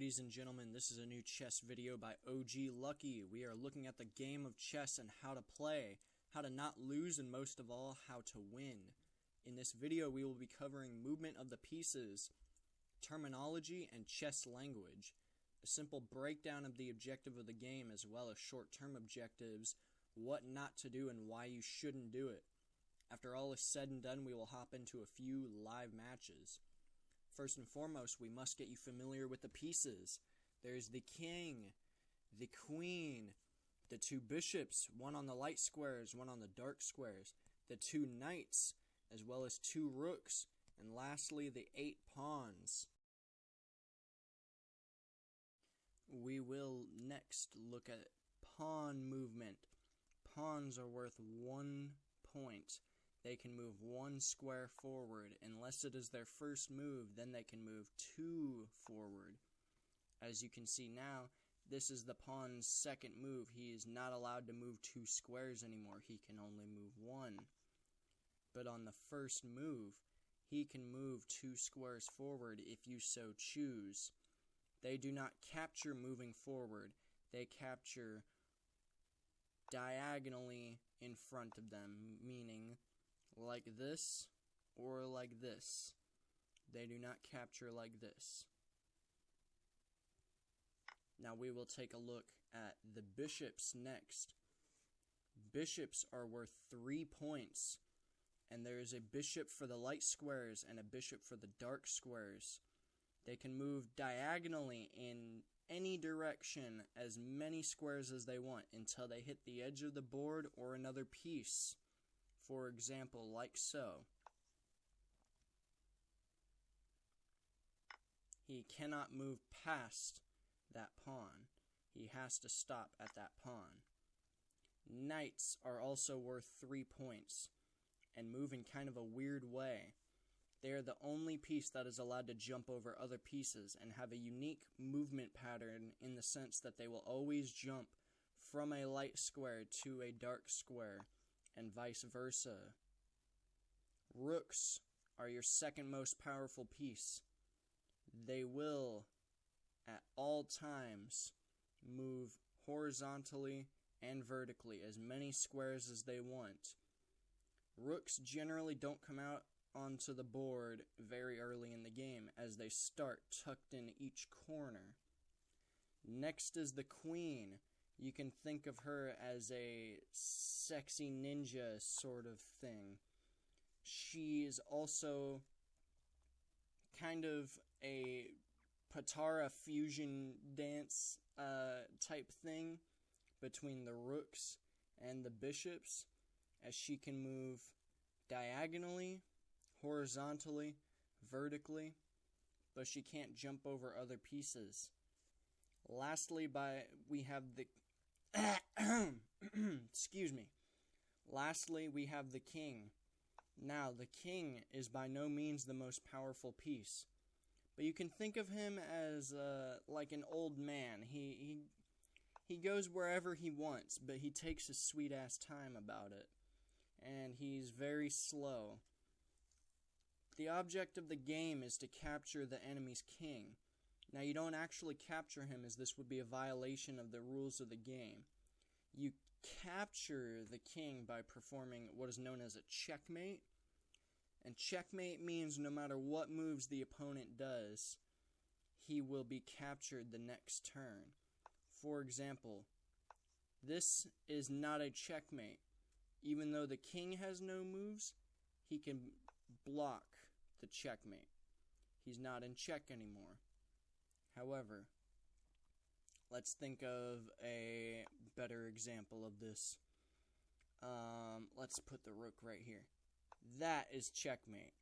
Ladies and gentlemen, this is a new chess video by OG Luqqy. We are looking at the game of chess and how to play, how to not lose, and most of all, how to win. In this video, we will be covering movement of the pieces, terminology, and chess language, a simple breakdown of the objective of the game as well as short-term objectives, what not to do, and why you shouldn't do it. After all is said and done, we will hop into a few live matches. First and foremost, we must get you familiar with the pieces. There's the king, the queen, the two bishops, one on the light squares, one on the dark squares, the two knights, as well as two rooks, and lastly, the 8 pawns. We will next look at pawn movement. Pawns are worth 1 point. They can move 1 square forward. Unless it is their first move, then they can move 2 forward. As you can see now, this is the pawn's second move. He is not allowed to move 2 squares anymore. He can only move 1. But on the first move, he can move 2 squares forward if you so choose. They do not capture moving forward. They capture diagonally in front of them, meaning like this or like this. They do not capture like this. Now we will take a look at the bishops next. Bishops are worth 3 points, and there is a bishop for the light squares and a bishop for the dark squares. They can move diagonally in any direction as many squares as they want until they hit the edge of the board or another piece. For example, like so. He cannot move past that pawn. He has to stop at that pawn. Knights are also worth 3 points and move in kind of a weird way. They are the only piece that is allowed to jump over other pieces and have a unique movement pattern in the sense that they will always jump from a light square to a dark square and vice versa. Rooks are your second most powerful piece. They will, at all times, move horizontally and vertically as many squares as they want. Rooks generally don't come out onto the board very early in the game as they start tucked in each corner. Next is the queen. You can think of her as a sexy ninja sort of thing. She is also kind of a Patara fusion dance type thing between the rooks and the bishops, as she can move diagonally, horizontally, vertically, but she can't jump over other pieces. Lastly, we have the excuse me. Lastly, we have the king. Now, the king is by no means the most powerful piece, but you can think of him as like an old man. He goes wherever he wants, but he takes his sweet ass time about it, and he's very slow. The object of the game is to capture the enemy's king. Now, you don't actually capture him, as this would be a violation of the rules of the game. You capture the king by performing what is known as a checkmate. And checkmate means no matter what moves the opponent does, he will be captured the next turn. For example, this is not a checkmate. Even though the king has no moves, he can block the checkmate. He's not in check anymore. However, let's think of a better example of this. Let's put the rook right here. That is checkmate,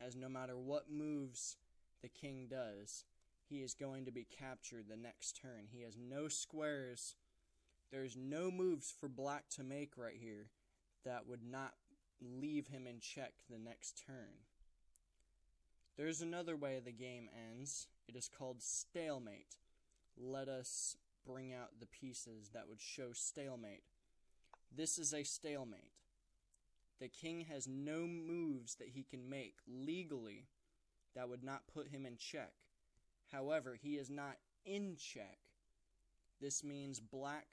as no matter what moves the king does, he is going to be captured the next turn. He has no squares. There's no moves for black to make right here that would not leave him in check the next turn. There's another way the game ends. It is called stalemate. Let us bring out the pieces that would show stalemate. This is a stalemate. The king has no moves that he can make legally that would not put him in check. However, he is not in check. This means black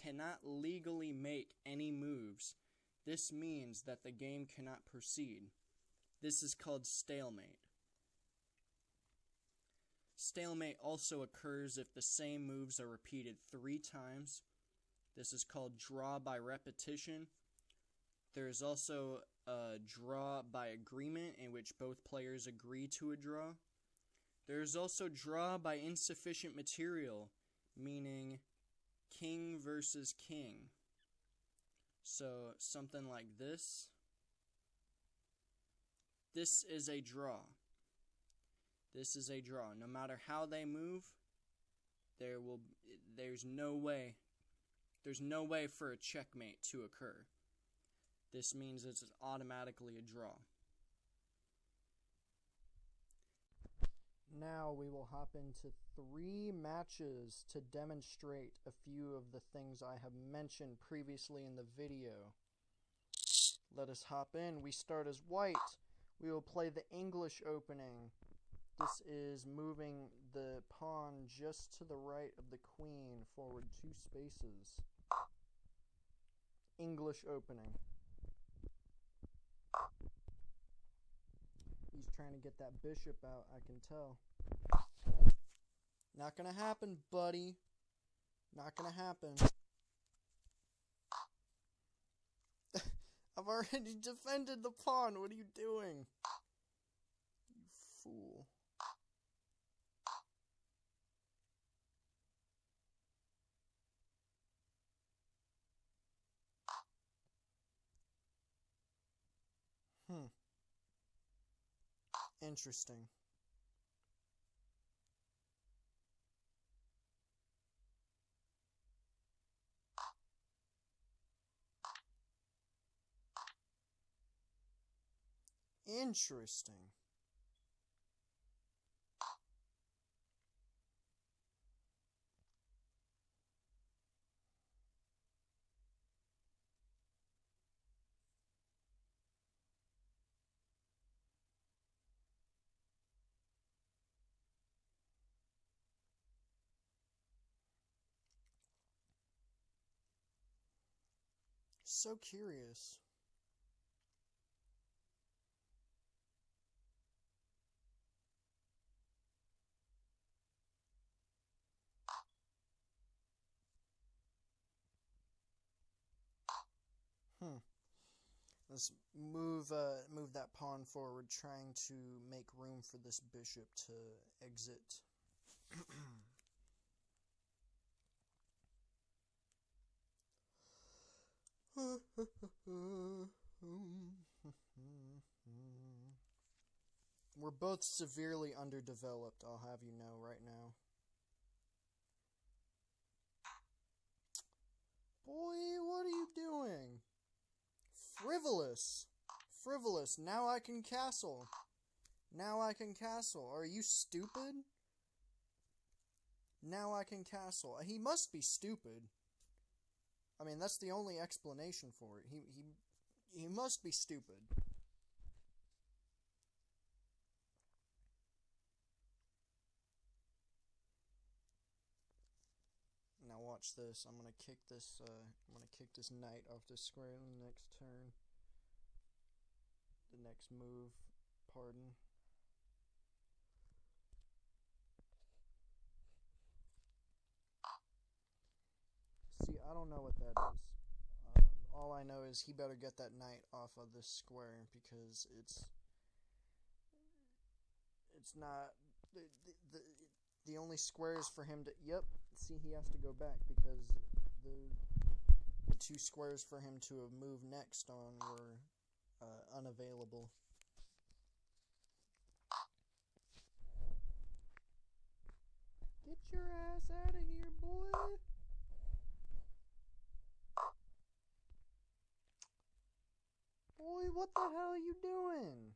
cannot legally make any moves. This means that the game cannot proceed. This is called stalemate. Stalemate also occurs if the same moves are repeated 3 times. This is called draw by repetition. There is also a draw by agreement, in which both players agree to a draw. There is also draw by insufficient material, meaning king versus king. So something like this. This is a draw. This is a draw. No matter how they move, there's no way for a checkmate to occur. This means it's automatically a draw. Now we will hop into 3 matches to demonstrate a few of the things I have mentioned previously in the video. Let us hop in. We start as white. We will play the English opening. This is moving the pawn just to the right of the queen, forward 2 spaces. English opening. He's trying to get that bishop out, I can tell. Not gonna happen, buddy. Not gonna happen. I've already defended the pawn. What are you doing? You fool. Interesting. Interesting. So curious. Let's move that pawn forward, trying to make room for this bishop to exit. We're both severely underdeveloped, I'll have you know right now. Boy, what are you doing? Frivolous. Frivolous. Now I can castle. Now I can castle. Are you stupid? Now I can castle. He must be stupid. I mean, that's the only explanation for it. He must be stupid. Now watch this. I'm gonna kick this knight off the square in the next turn. The next move, pardon. See, I don't know what that is. All I know is he better get that knight off of this square, because it's not the only squares for him to. Yep. See, he has to go back because the 2 squares for him to have moved next on were unavailable. Get your ass out of here, boy! Boy, what the hell are you doing?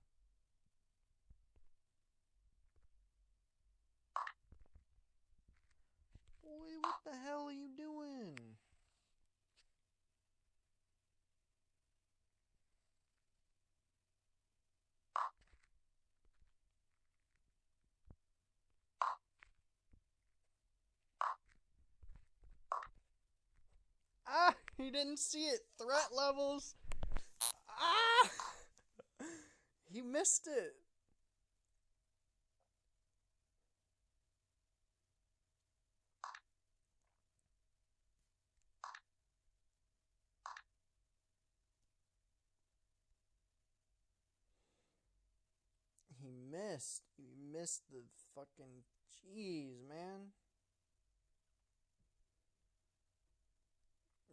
Boy, what the hell are you doing? He didn't see it. Threat levels. Ah! He missed it. He missed. He missed the fucking... Jeez, man.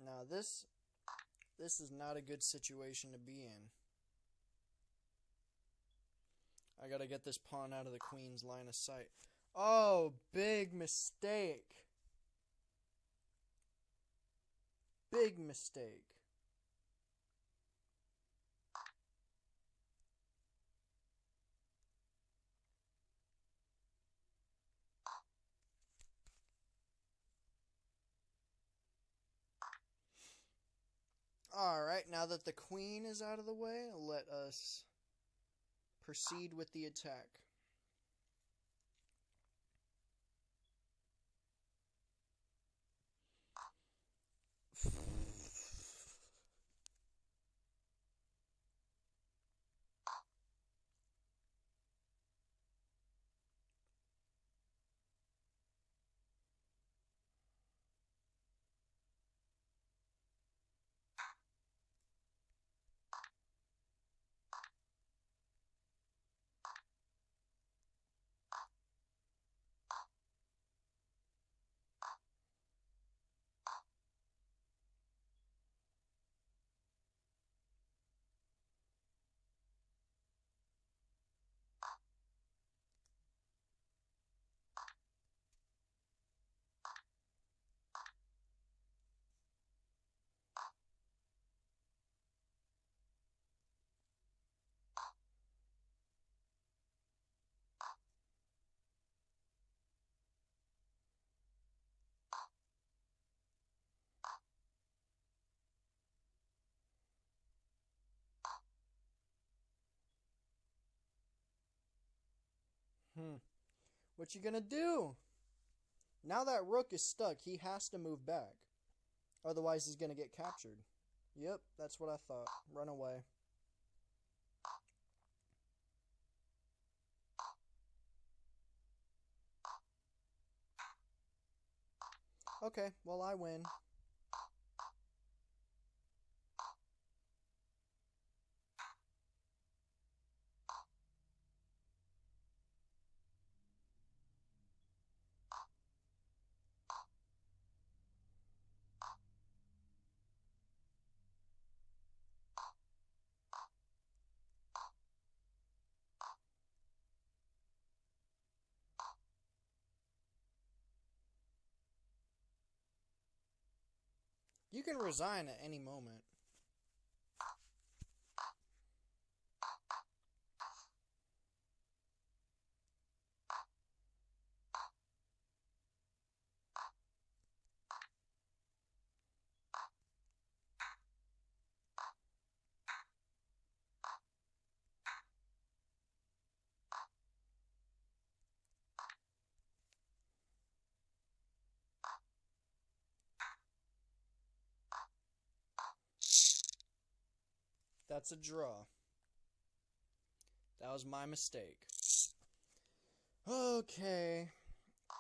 Now this is not a good situation to be in. I gotta get this pawn out of the queen's line of sight. Oh, big mistake. Big mistake. Alright, now that the queen is out of the way, let us proceed with the attack. What you gonna do? Now that rook is stuck, he has to move back. Otherwise, he's gonna get captured. Yep, that's what I thought. Run away. Okay, well, I win. You can resign at any moment. That's a draw. That was my mistake. Okay.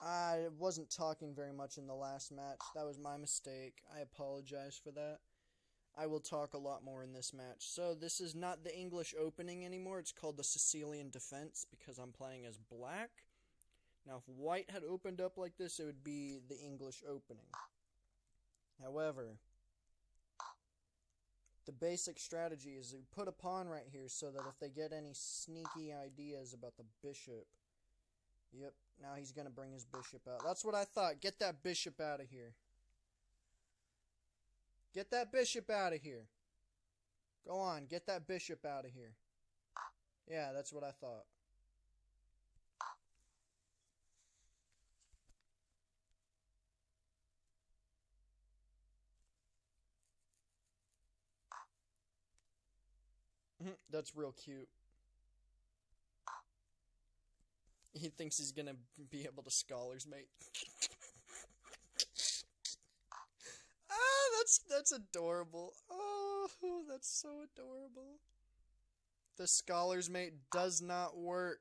I wasn't talking very much in the last match. That was my mistake. I apologize for that. I will talk a lot more in this match. So this is not the English opening anymore. It's called the Sicilian Defense because I'm playing as black. Now if white had opened up like this, it would be the English opening. However, the basic strategy is to put a pawn right here so that if they get any sneaky ideas about the bishop... Yep, now he's going to bring his bishop out. That's what I thought. Get that bishop out of here. Get that bishop out of here. Go on, get that bishop out of here. Yeah, that's what I thought. That's real cute. He thinks he's gonna be able to scholars mate. Ah, That's adorable. Oh, that's so adorable. The scholar's mate does not work.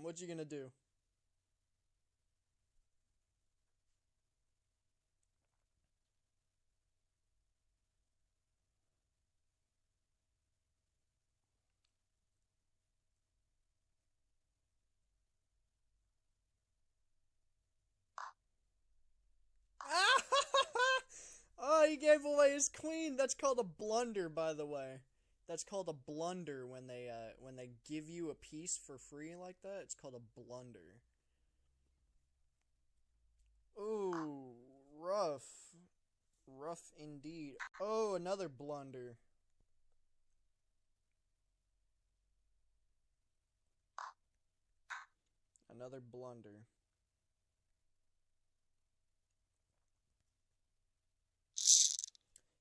What you gonna do? Oh, he gave away his queen. That's called a blunder, by the way. That's called a blunder when they give you a piece for free like that. It's called a blunder. Ooh, rough. Rough indeed. Oh, another blunder. Another blunder.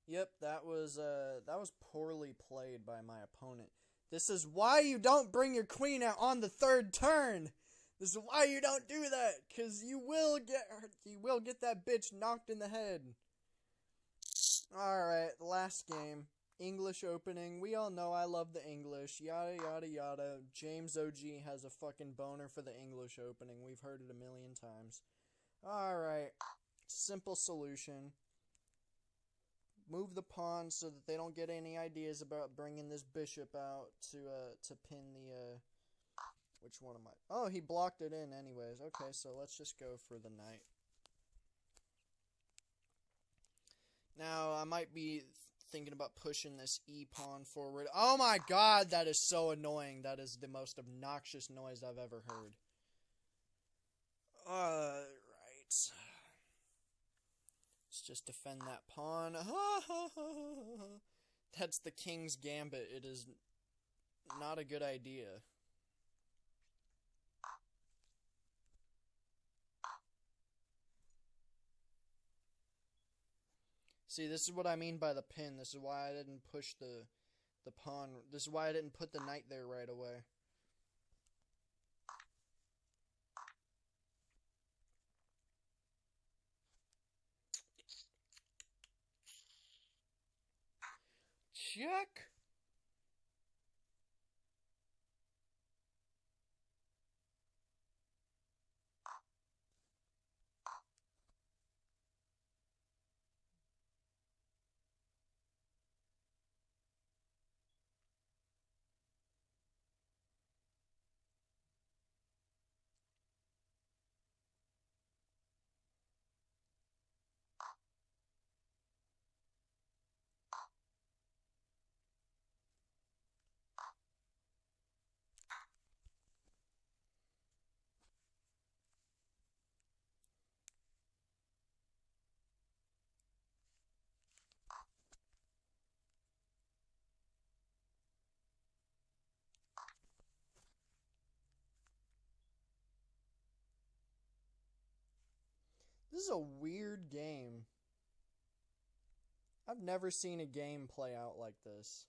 Yep, that was poorly played by my opponent. This is why you don't bring your queen out on the third turn. This is why you don't do that, cause you will get that bitch knocked in the head. Alright, last game. English opening. We all know I love the English. Yada yada yada. James OG has a fucking boner for the English opening. We've heard it a million times. Alright. Simple solution. Move the pawn so that they don't get any ideas about bringing this bishop out to pin the, which one am I? Oh, he blocked it in anyways. Okay, so let's just go for the knight. Now, I might be thinking about pushing this e-pawn forward. Oh my god, that is so annoying. That is the most obnoxious noise I've ever heard. Right. Let's just defend that pawn. That's the king's gambit. It is not a good idea. See, this is what I mean by the pin. This is why I didn't push the pawn. This is why I didn't put the knight there right away. Check. This is a weird game. I've never seen a game play out like this.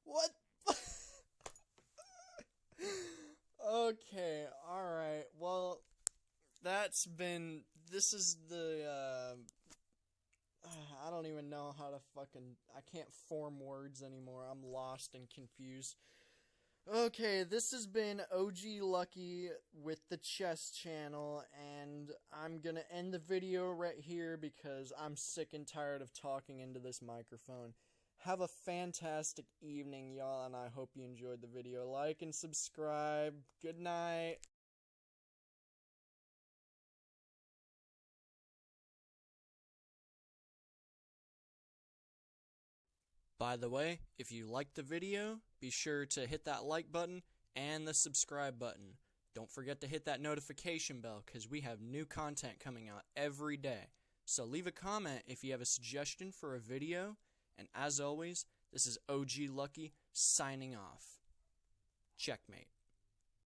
What? Okay, alright. Well, this is the, I don't even know how to I can't form words anymore. I'm lost and confused. Okay, this has been OG Luqqy with the Chess Channel, and I'm gonna end the video right here because I'm sick and tired of talking into this microphone. Have a fantastic evening, y'all, and I hope you enjoyed the video. Like and subscribe. Good night. By the way, if you liked the video, be sure to hit that like button and the subscribe button. Don't forget to hit that notification bell because we have new content coming out every day. So leave a comment if you have a suggestion for a video. And as always, this is OG Luqqy signing off. Checkmate.